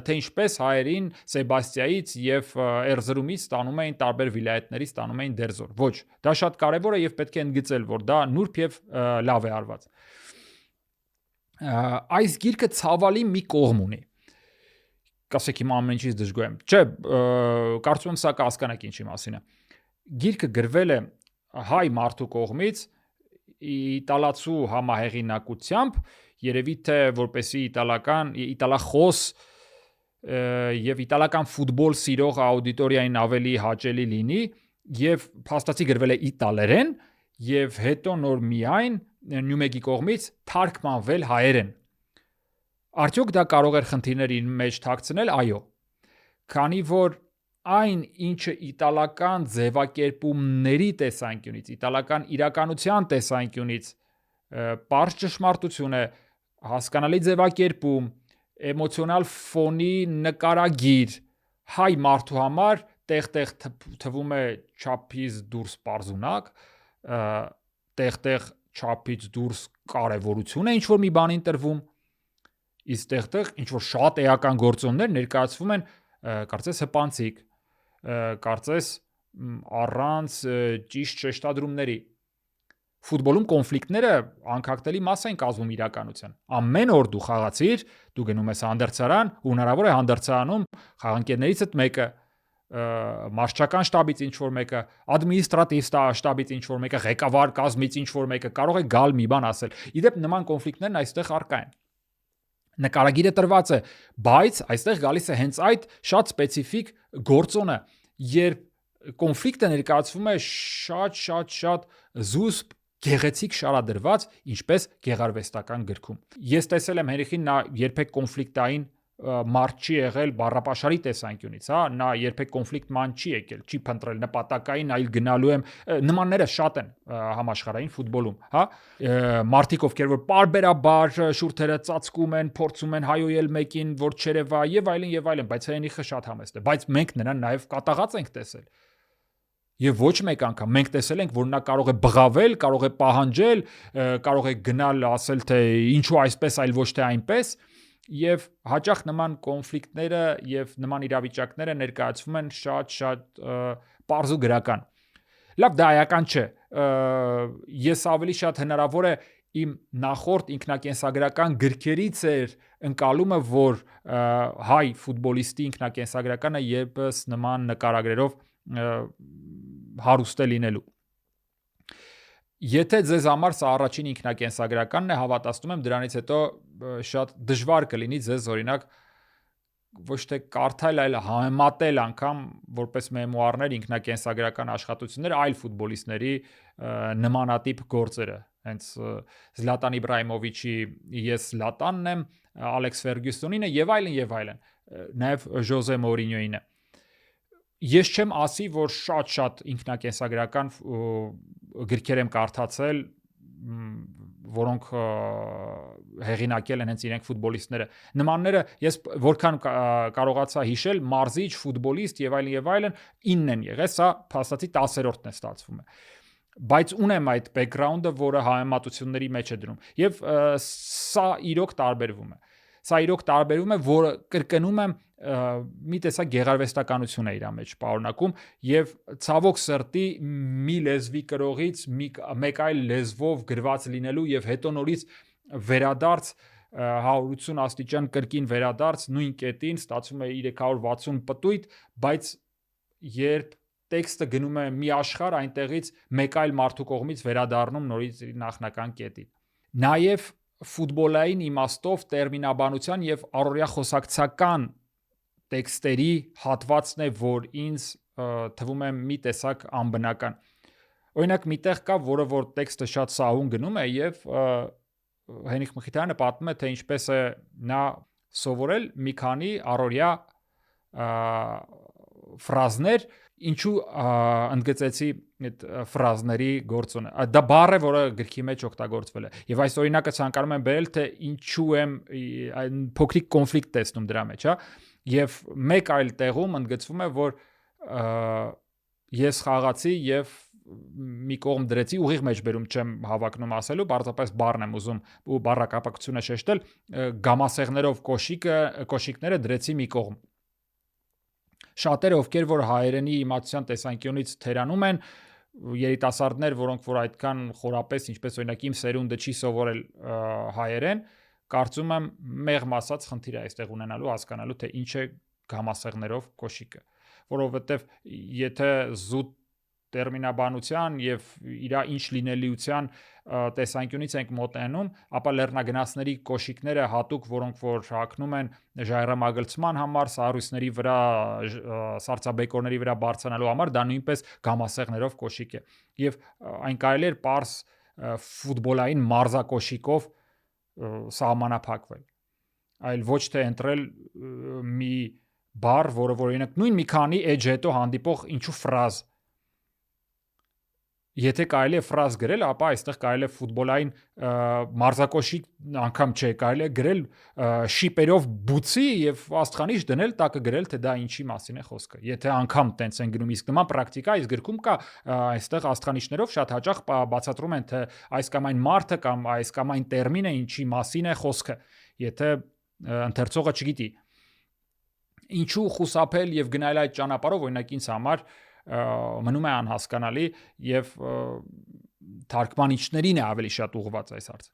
թե ինչպես հայերին Սեբաստիայից եւ Էրզրումից ստանում էին տարբեր վիլայեթներից ստանում էին դերձոր։ Ոչ, դա շատ կարեւոր է եւ պետք է ընդգծել, որ դա նուրբ եւ լավ է արված։ Այս գիրքը ցավալի մի կողմ ունի։ Կասեք իմ ամեն ինչից դժգոհ եմ։ Չէ, կարծում եմ սա կհասկանաք ինչի մասին է։ Գիրքը գրվել է հայ մարդու կողմից իտալացու համահեղինակությամբ, երևի թե որպեսի իտալախոս եւ իտալական ֆուտբոլ սիրող աուդիտորիային ավելի հաճելի լինի, եւ փաստացի գրվել է իտալերեն եւ հետո նոր միայն Նյումեգի կողմից թարգմանվել հայերեն։ Արդյոք դա կարող էր խնդիրների մեջ թաքցնել, այո։ Քանի որ այն, ինչը իտալական ձևակերպումների տեսանկյունից, իտալական իրականության տեսանկյունից պարզ ճշմարտություն է, հասկանալի ձևակերպում, էմոցիոնալ ֆոնի նկարագիր, հայ մարդու համար տեղ-տեղ թվում է չափից դուրս պարզունակ, տեղ-տեղ չափից դուրս կարևորություն է ինչ-որ մի բանին տրվում, իսկ տեղ-տեղ ինչ-որ շատ էական գործոններ ներկայացվում են կարծես հպանցիկ, կարծես առանց ճիշտ շեշտադրումների։ Ֆուտբոլում կոնֆլիկտները անկախտելի մաս են կազմում իրականության։ Ամեն օր դու խաղացիր, դու գնում ես հանդերձարան, ու հնարավոր է հանդերձարանում խաղանկերներիցդ մեկը, մարշչական շտաբից ինչ-որ մեկը, ադմինիստրատիվ շտաբից ինչ-որ մեկը, ղեկավար կազմից ինչ-որ մեկը կարող է գալ մի բան ասել։ Իդեպ նման կոնֆլիկտներն այստեղ առկա են։ Նկարագիրը տրված է, բայց այստեղ գալիս է հենց այդ շատ սպეციფიկ գործոնը, երբ կոնֆլիկտը ներկայացվում է շատ զուսպ, գեղեցիկ շարադրված, ինչպես գեղարվեստական գրքում։ Ես տեսել եմ Հենրիխին, նա երբեք կոնֆլիկտային մարդ չի եղել բառապաշարի տեսանկյունից, հա, նա երբեք կոնֆլիկտման չի եկել, չի փնտրել նպատակային, այլ գնալու եմ, նմանները շատ են համաշխարհային ֆուտբոլում, հա, մարդիկ ովքեր որ պարբերաբար շուրթերը ծածկում են, փորձում են հայոյել մեկին, որ չերևա եւ այլն, բայց Հենրիխը շատ համեստ է, բայց մենք նրան նաեւ կատաղած ենք տեսել։ Եվ ոչ մեկ անգամ մենք տեսել ենք, որ նա կարող է բղավել, կարող է պահանջել, կարող է գնալ ասել, թե ինչու այսպես, այլ ոչ թե այնպես, եւ հաճախ նման կոնֆլիկտները եւ նման իրավիճակները ներկայացվում են շատ պարզ ու գրական։ Լավ, դա այական չէ։ Ես ավելի շատ հնարավոր է իմ նախորդ ինքնակենսագրական գրքերից էր ընկալումը, որ հայ ֆուտբոլիստի ինքնակենսագրականը եւս նման նկարագրերով հարուստ է լինելու։ Եթե ձեզ համար սա առաջին ինքնակենսագրականն է, հավատացնում եմ դրանից հետո շատ դժվար կլինի ձեզ օրինակ ոչ թե կարդալ, այլ համեմատել անգամ որպես մեմուարներ ինքնակենսագրական աշխատություններ այլ ֆուտբոլիստների նմանատիպ գործերը։ Հենց Զլատան Իբրահիմովիչի Ես Զլատանն եմ, Ալեքս Ֆերգյուսոնինը եւ այլն, նաեւ Ժոզե Մորինյոյինը։ Ես չեմ ասի, որ շատ ինքնակենսագրական գրքեր եմ կարդացել, որոնք հեղինակել են հենց իրենք ֆուտբոլիստները։ Նմանները ես որքան կարողացա հիշել, մարզիչ, ֆուտբոլիստ եւ այլն 9 են եղել, սա փաստացի 10-րդն է ստացվում է։ Բայց ունեմ այդ բեքգրաունդը, որը համեմատությունների մեջ է դնում։ Եվ սա իրոք տարբերվում է, որը կրկնում եմ մի տեսակ գեղարվեստականություն է իր մեջ պարունակում եւ ցավոք սրտի մի լեզվի կրողից մեկ այլ լեզվով գրված լինելու եւ հետո նորից վերադարձ 180 աստիճան կրկին վերադարձ նույն կետին, ստացվում է 360 պտույտ, բայց երբ տեքստը գնում է մի աշխարհ, այնտեղից մեկ այլ մարդու կողմից վերադառնում նորից նախնական կետին։ Նաև ֆուտբոլային իմաստով տերմինաբանության եւ առօրյա խոսակցական տեքստերի հատվածն է, որ ինձ թվում է մի տեսակ անբնական։ Օրինակ միտեղ կա, որ տեքստը շատ սահուն գնում է եւ Հենրիկ Մխիթարյանը պատմում է, թե ինչպես է նա սովորել մի քանի առօրյա ֆրազներ, ինչու ընդգծեցի այդ ֆրազների գործոնը։ Դա բառ է, որը գրքի մեջ օգտագործվել է։ Եվ այս օրինակը ցանկանում եմ բերել, թե ինչու եմ փոքրիկ կոնֆլիկտ տեսնում դրա մեջ, հա։ Եվ մեկ այլ տեղում ընդգծվում է, որ ես խաղացի եւ մի կողմ դրեցի, ուղիղ մեջբերում չեմ հավակնում ասելու, բարձրապես բառն եմ ուզում ու բառակապակցությունը շեշտել, գամասեղներով կոշիկները դրեցի մի կողմ։ Շատերը, ովքեր որ հայերենի իմացության տեսանկյունից թերանում են, երիտասարդներ, որոնք որ այդքան խորապես, ինչպես օրինակ իմ սերունդը չի սովորել հայերեն, կարծում եմ մեղմ ասած խնդիր է այստեղ ունենալու հասկանալու, թե ինչ է գամասեղներով կոշիկը, որովհետև եթե զուտ տերմինաբանության եւ իր ինչ լինելիության տեսանկյունից ենք մոտենում, ապա լեռնագնացների կոշիկները հատուկ, որոնք որ հագնում են ժայռամագլցման համար, սառույցների վրա, սառցաբեկորների վրա բարձրանալու համար, դա նույնպես գամասեղներով կոշիկ է։ Եվ այն կարելի է պարզ ֆուտբոլային մարզակոշիկով սահմանափակվել, այլ ոչ թե ընտրել մի բառ, որը որ օրինակ նույն մի քանի էջ հետո հանդիպող ինչու ֆրազ։ Եթե կարելի է ֆրազ գրել, ապա այստեղ կարելի է ֆուտբոլային մարզակոշիկ անգամ չէ, կարելի է գրել շիպերով բուծի եւ աստղանիշ դնել, տակը գրել, թե դա ինչի մասին է խոսքը։ Եթե անգամ տենց են գրում, իսկ նման պրակտիկա այս գրքում կա, այստեղ աստղանիշներով շատ հաճախ բացատրում են, թե այս կամ այն մարդը կամ այս կամ այն տերմինը ինչի մասին է խոսքը, եթե ընթերցողը չգիտի։ Ինչու խուսափել եւ գնալ այդ ճանապարհով, օրինակ ինձ համար մնում է անհասկանալի եւ թարգմանիչներին է ավելի շատ ուղղված այս հարցը։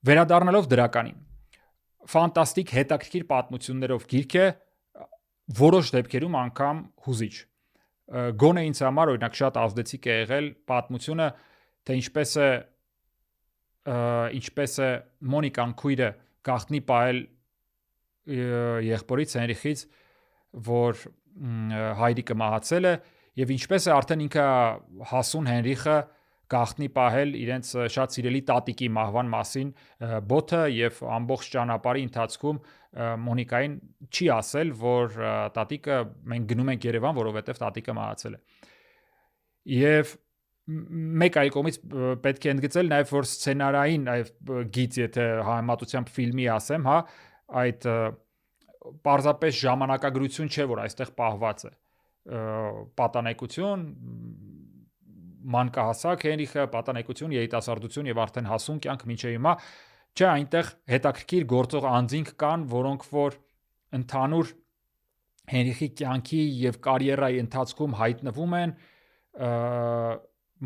Վերադառնալով դրականին, ֆանտաստիկ հետաքրքիր պատմություններով գիրք է, որոշ դեպքերում անգամ հուզիչ։ Գոնե ինձ համար օրինակ շատ ազդեցիկ է եղել պատմությունը, թե ինչպես է Մոնիկան քույրը գաղտնի պահել եղբորից Հենրիխից, որ հայրիկը մահացել է, եւ ինչպես է արդեն ինքը հասուն Հենրիխը գաղտնի պահել իրենց շատ սիրելի տատիկի մահվան մասին բոթը եւ ամբողջ ճանապարհի ընթացքում Մոնիկային չի ասել, որ տատիկը մենք գնում ենք Երևան, որովհետեւ տատիկը մահացել է։ Եվ մեկ այլ կողմից պետք է ընդգծել նաեւ, որ սցենարային գիծ, եթե համեմատությամբ ֆիլմի ասեմ, հա, այդ պարզապես ժամանակագրություն չէ, որ այստեղ պահված է։ Պատանեկություն, մանկահասակ Հենրիխը, պատանեկություն, երիտասարդություն եւ արդեն հասուն կյանք մինչեւ հիմա, չէ, այնտեղ հետաքրքիր գործող անձինք կան, որոնք որ ընդհանուր Հենրիխի կյանքի եւ կարիերայի ընթացքում հայտնվում են,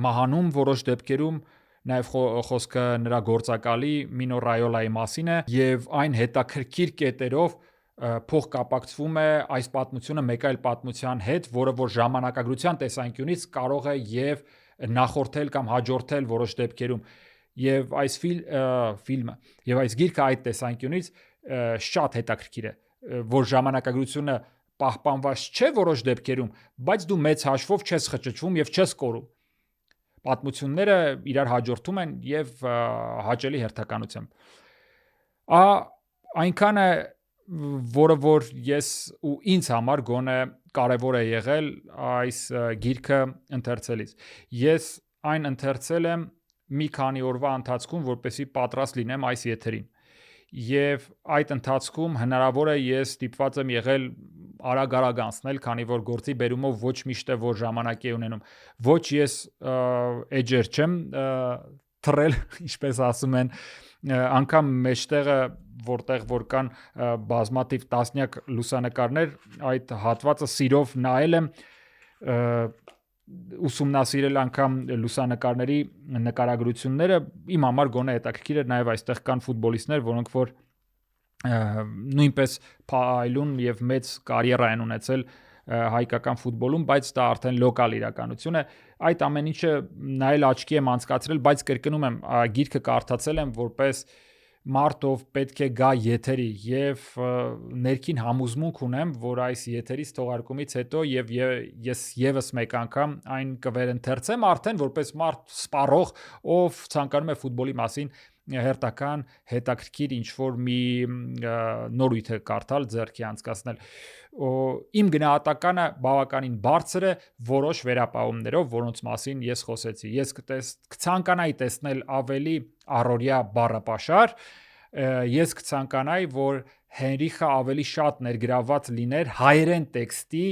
մահանում որոշ դեպքերում, նաեւ խոսքը նրա գործակալի Մինո Ռայոլայի մասին է եւ այն հետաքրքիր կետերով փոխկապակցվում է այս պատմությունը մեկ այլ պատմության հետ, որը որ ժամանակագրության տեսանկյունից կարող է եւ նախորդել կամ հաջորդել որոշ դեպքերում, եւ այս ֆիլմը եւ այս գիրքը այդ տեսանկյունից շատ հետաքրքիր է, որ ժամանակագրությունը պահպանված չէ որոշ դեպքերում, բայց դու մեծ հաշվով չես խճճվում եւ չես կորում։ Պատմությունները իրար հաջորդում են եւ հաճելի հերթականությամբ։ Այնքան է, որը որ ես ու ինձ համար գոնե կարևոր է եղել այս գիրքը ընթերցելիս։ Ես այն ընթերցել եմ մի քանի օրվա ընթացքում, որպեսզի պատրաստ լինեմ այս եթերին։ Եվ այդ ընթացքում հնարավոր է ես ստիպված եմ եղել արագ անցնել, քանի որ գործի բերումով ոչ միշտ է որ ժամանակ է ունենում։ Ոչ ես էջեր չեմ թռել, ինչպես ասում են, անգամ մեջտեղը, որտեղ որ կան բազմաթիվ տասնյակ լուսանկարներ, այդ հատվածը սիրով նայել եմ, ուսումնասիրել անգամ լուսանկարների նկարագրությունները, իմ համար գոնե հետաքրքիր է, նաև այստեղ կան ֆուտբոլիստներ, որոնք որ նույնպես փայլուն եւ մեծ կարիերա են ունեցել հայկական ֆուտբոլում, բայց դա արդեն լոկալ իրականություն է։ Այդ ամեն ինչը նայել աչքի եմ անցկացրել, բայց կրկնում եմ, գիրքը կարդացել եմ որպես մարտով պետք է գա եթերի եւ ներքին համոզմունք ունեմ, որ այս եթերից թողարկումից հետո եւ ես եւս մեկ անգամ այն կվերընթերցեմ արդեն որպես մարդ սպառող, ով ցանկանում է ֆուտբոլի մասին հերթական հետաքրքիր ինչ-որ մի նորույթ է կարդալ, ձեռքի անցկացնել։ Իմ գնահատականը բավականին բարձր է որոշ վերապահումներով, որոնց մասին ես խոսեցի։ Ես կցանկանայի տեսնել ավելի առօրյա բառապաշար, ես կցանկանայի, որ Հենրիխը ավելի շատ ներգրավված լիներ հայերեն տեքստի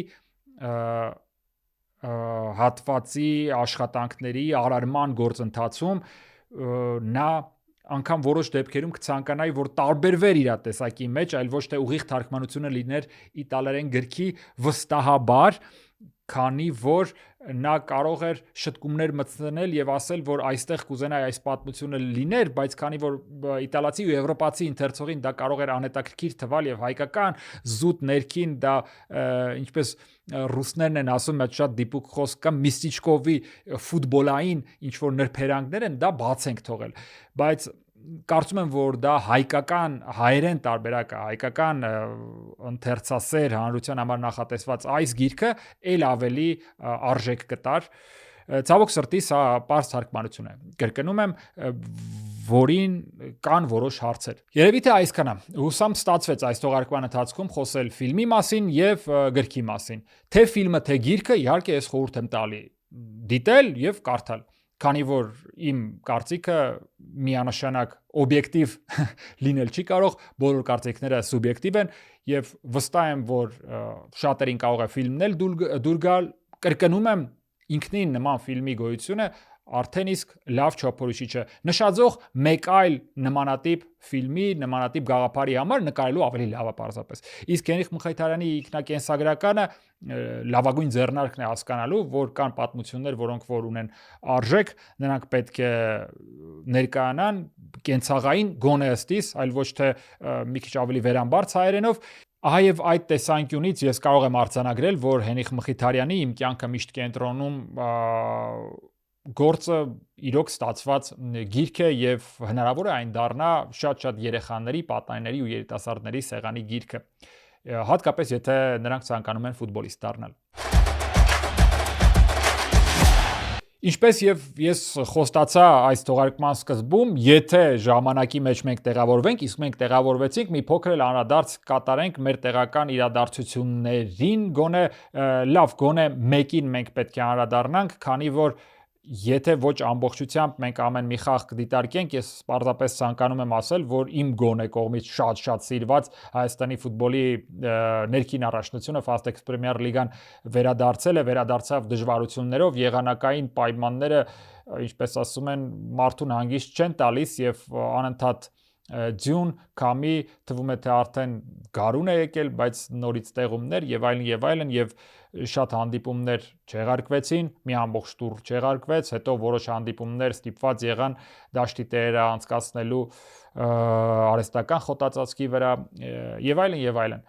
հատվածի աշխատանքների արարման գործընթացում, նա անգամ որոշ դեպքերում կցանկանայի, որ տարբերվեր իր տեսակի մեջ, այլ ոչ թե ուղիղ թարգմանությունը լիներ իտալերեն գրքի վստահաբար, քանի որ նա կարող էր շտկումներ մտցնել եւ ասել, որ այստեղ կուզենայի այս պատմությունը լիներ, բայց քանի որ իտալացի ու եվրոպացի ընթերցողին դա կարող էր անհետաքրքիր թվալ եւ հայկական զուտ ներքին դա ինչպես ռուսներն են ասում, այդ շատ դիպուկ խոսք կա Միստիչկովի ֆուտբոլային ինչ որ նրբերանգներ են, դա բաց ենք թողել, բայց կարծում եմ, որ դա հայերեն տարբերակը, հայկական ընթերցասեր հանրության համար նախատեսված այս գիրքը ել ավելի արժեք կտար։ Ցավոք սրտի սա պարզ թարգմանություն է։ Կրկնում եմ, որին կան որոշ հարցեր։ Երևի թե այսքանը։ Հուսամ ստացվեց այս թողարկման ընթացքում խոսել ֆիլմի մասին եւ գրքի մասին։ Թե ֆիլմը, թե գիրքը, իհարկե ես խորհուրդ եմ տալի դիտել եւ կարդալ, քանի որ իմ կարծիքը միանշանակ օբյեկտիվ լինել չի կարող, բոլոր կարծիքները սուբյեկտիվ են եւ վստահ եմ, որ շատերին կարող է ֆիլմն էլ դուր գալ, կրկնում եմ, ինքնին նման ֆիլմի գոյությունը արդեն իսկ լավ չափորոշիչ է, նշաձող մեկ այլ նմանատիպ ֆիլմի, նմանատիպ գաղափարի համար նկարելու ավելի լավ է պարզապես։ Իսկ Հենրիխ Մխիթարյանի ինքնակենսագրականը լավագույն ձեռնարկն է հասկանալու, որ կան պատմություններ, որոնք որ ունեն արժեք, նրանք պետք է ներկայանան կենցաղային գոնե ըստիս, այլ ոչ թե մի քիչ ավելի վերամբարձ հայերենով։ Ահա եւ այդ տեսանկյունից ես կարող եմ արձանագրել, որ Հենրիխ Մխիթարյանի իմ կյանքը միշտ կենտրոնում գործը իրոք ստացված գիրք է եւ հնարավոր է այն դառնա շատ երեխաների, պատանիների ու երիտասարդների սեղանի գիրքը, հատկապես եթե նրանք ցանկանում են ֆուտբոլիստ դառնալ։ Ինչպես եւ ես խոստացա այս թողարկման սկզբում, եթե ժամանակի մեջ մենք տեղավորվենք, իսկ մենք տեղավորվեցինք, մի փոքր էլ անդրադարձ կատարենք մեր տեղական իրադարձություններին, գոնե մեկին մենք պետք է անդրադառնանք, քանի որ եթե ոչ ամբողջությամբ մենք ամեն մի խաղ կդիտարկենք, ես պարզապես ցանկանում եմ ասել, որ իմ գոնե կողմից շատ սիրված Հայաստանի ֆուտբոլի ներքին առաջնությունը Fastex Premier League-ան վերադարձավ դժվարություններով, եղանակային պայմանները, ինչպես ասում են, մարդուն հանգիստ չեն տալիս եւ անընդհատ ձյուն, քամի, թվում է թե արդեն գարուն է եկել, բայց նորից տեղումներ եւ այլն եւ շատ հանդիպումներ չեղարկվեցին, մի ամբողջ տուր չեղարկվեց, հետո որոշ հանդիպումներ ստիպված եղան դաշտի տերերը անցկացնելու արհեստական խոտածածկի վրա եւ այլն։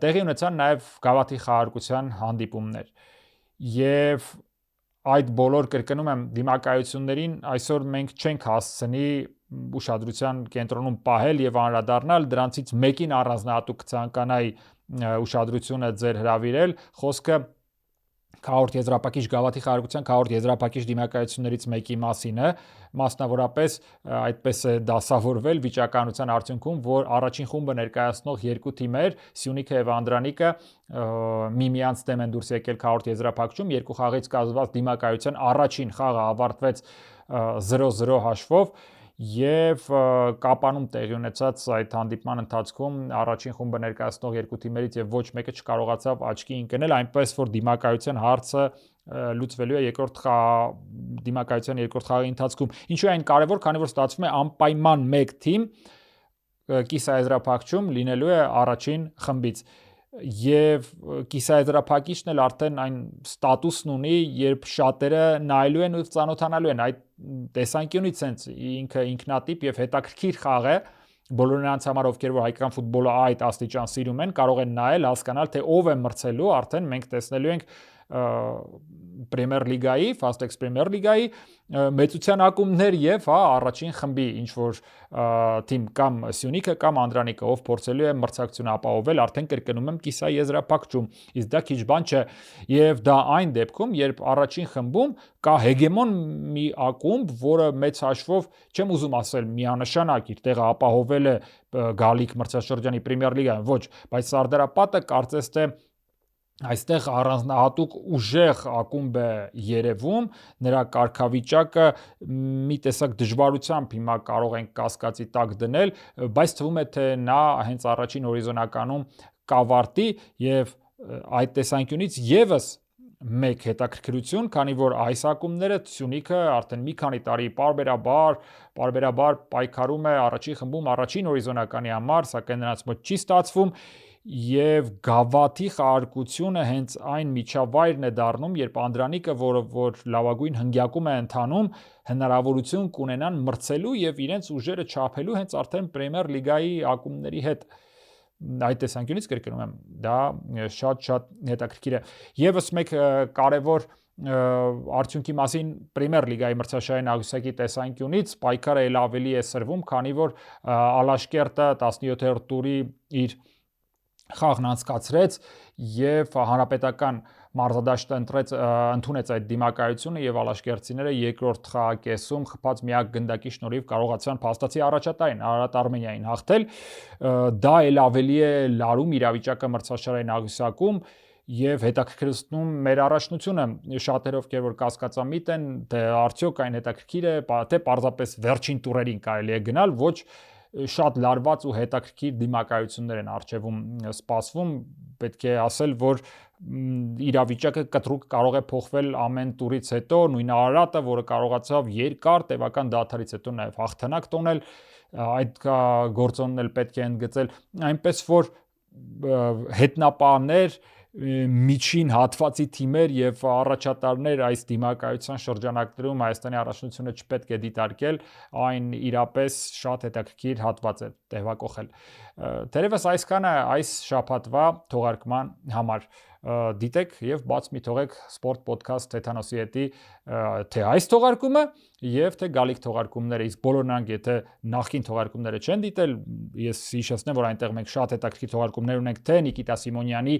Տեղի ունեցան նաեւ գավաթի խաղարկության հանդիպումներ։ Եվ այդ բոլոր, կրկնում եմ, դիմակայություններին այսօր մենք չենք հասցնի ուշադրության կենտրոնում պահել եւ անդրադառնալ, դրանցից մեկին առանձնահատուկ ցանկանայի ուշադրությունը ձեր հրավիրել, խոսքը Քահորդ եզրափակիչ գավաթի խաղարկության քահորդ եզրափակիչ դիմակայություններից մեկի մասին է, մասնավորապես այդպես է դասավորվել վիճակականության արդյունքում, որ առաջին խումբը ներկայացնող երկու թիմեր, Սյունիքը եւ Անդրանիկը, միմյանց դեմ են դուրս եկել քահորդ եզրափակիչում, երկու խաղից կազմված դիմակայության առաջին խաղը ավարտվեց 0-0 հաշվով եւ Կապանում տեղի ունեցած այդ հանդիպման ընթացքում առաջին խումբը ներկայացնող երկու թիմերից եւ ոչ մեկը չկարողացավ աչքի ընկնել, այնպես որ դիմակայության հարցը լուծվելու է դիմակայության երկրորդ խաղի ընթացքում։ Ինչու է այն կարևոր, քանի որ ստացվում է անպայման մեկ թիմ կիսաեզրափակչում լինելու է առաջին խմբից։ Եվ կիսաեզրափակիչն էլ արդեն այն ստատուսն ունի, երբ շատերը նայելու են ու ծանոթանալու են այդ տեսանկյունից ինքը ինքնատիպ եւ հետաքրքիր խաղ է, բոլոր նրանց համար, ովքեր որ հայկական ֆուտբոլը այդ աստիճան սիրում են, կարող են նայել, հասկանալ, թե ով է մրցելու, արդեն մենք տեսնելու ենք Պրեմիեր լիգայի, Fastex Պրեմիեր լիգայի մեծության ակումբներ եւ առաջին խմբի ինչ որ թիմ կամ Սյունիքը կամ Անդրանիկը, ով փորձելու է մրցակցությունը ապահովել, արդեն կրկնում եմ կիսաեզրափակում, իսկ դա քիչ բան չէ, եւ դա այն դեպքում, երբ առաջին խմբում կա հեգեմոն մի ակումբ, որը մեծ հաշվով, չեմ ուզում ասել միանշանակ իր տեղը ապահովել է գալիք մրցաշրջանի Պրեմիեր լիգայում, ոչ, բայց Սարդարապատը կարծես թե այստեղ առանձնահատուկ ուժեղ ակումբ է երևում, նրա կարգավիճակը մի տեսակ դժվարությամբ հիմա կարող ենք կասկածի տակ դնել, բայց թվում է թե նա հենց առաջին հորիզոնականում կավարտի եւ այդ տեսանկյունից եւս մեկ հետաքրքրություն, քանի որ այս ակումբները Սյունիքը արդեն մի քանի տարի պարբերաբար պայքարում է առաջին խմբում առաջին հորիզոնականի համար, սակայն նրանց մոտ չի ստացվում եւ գավաթի խաղարկությունը հենց այն միջավայրն է դառնում, երբ Անդրանիկը, որ լավագույն հնգյակում է ընթանում, հնարավորություն կունենան մրցելու եւ իրենց ուժերը չափելու հենց արդեն Պրեմիեր լիգայի ակումբների հետ։ Այդ տեսանկյունից կրկնում եմ, դա շատ հետաքրքիր է։ Եվս մեկ կարևոր արդյունքի մասին Պրեմիեր լիգայի մրցաշարային աղյուսակի տեսանկյունից պայքարը ել ավելի է սրվում, քանի որ Ալաշկերտը 17-րդ տուրի իր խաղն անցկացրեց եւ հանրապետական մարզադաշտը ընդունեց այդ դիմակայությունը եւ ալաշկերտցիները երկրորդ խաղակեսում խփած միակ գնդակի շնորհիվ կարողացան փաստացի առաջատարին Արարատ Արմենիային հաղթել, դա ել ավելի է լարում իրավիճակը մրցաշարային աղյուսակում եւ հետաքրքրում մեր առաջնությունը շատերով որ կասկածամիտ են, թե արդյոք այն հետաքրքիր է, թե պարզապես վերջին տուրերին կարելի է գնալ, ոչ շատ լարված ու հետաքրքիր դիմակայություններ են առջևում սպասվում, պետք է ասել, որ իրավիճակը կտրուկ կարող է փոխվել ամեն տուրից հետո, նույն Արարատը, որը կարողացավ երկար տևական դադարից հետո նաև հաղթանակ տոնել, այդ գործոնն էլ պետք է ընդգծել, այնպես որ հետնապահներ, միջին հատվածի թիմեր եւ առաջատարներ այս դիմակայության շրջանակներում Հայաստանի առաջնությունը չպետք է դիտարկել, այն իրապես շատ հետաքրքիր հատված է տեղակողել։ Թերևս այսքանը այս շաբաթվա թողարկման համար դիտեք եւ բաց մի թողեք Sport Podcast Թեթանոսի հետի թե այս թողարկումը եւ թե գալիք թողարկումները, իսկ բոլոր նրանք եթե նախկին թողարկումները չեն դիտել, ես հիշեցնեմ, որ այնտեղ մենք շատ հետաքրքիր թողարկումներ ունենք թե Նիկիտա Սիմոնյանի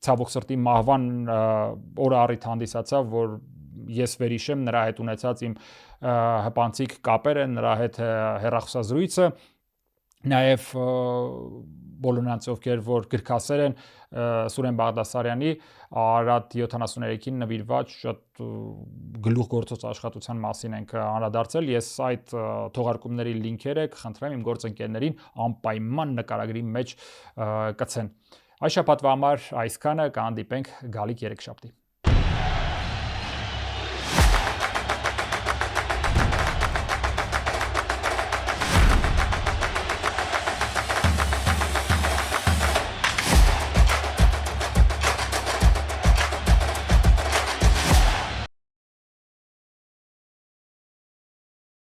ցավոք սրտի մահվան օրը առիթ հանդիսացավ, որ ես վերհիշեմ նրա հետ ունեցած իմ հպանցիկ կապերը, նրա հետ հեռախոսազրույցը, նաև բոլոր նրանց ովքեր որ գրքասեր են Սուրեն Բաղդասարյանի Արարատ 73-ին նվիրված շատ գլուխգործոց աշխատության մասին ենք անդրադարձել, ես այդ թողարկումների լինքերը կխնդրեմ իմ գործընկերներին անպայման նկարագրի մեջ կցեն։ Այս շաբաթվա համար այսքանը, կհանդիպենք գալիք երեքշաբթի։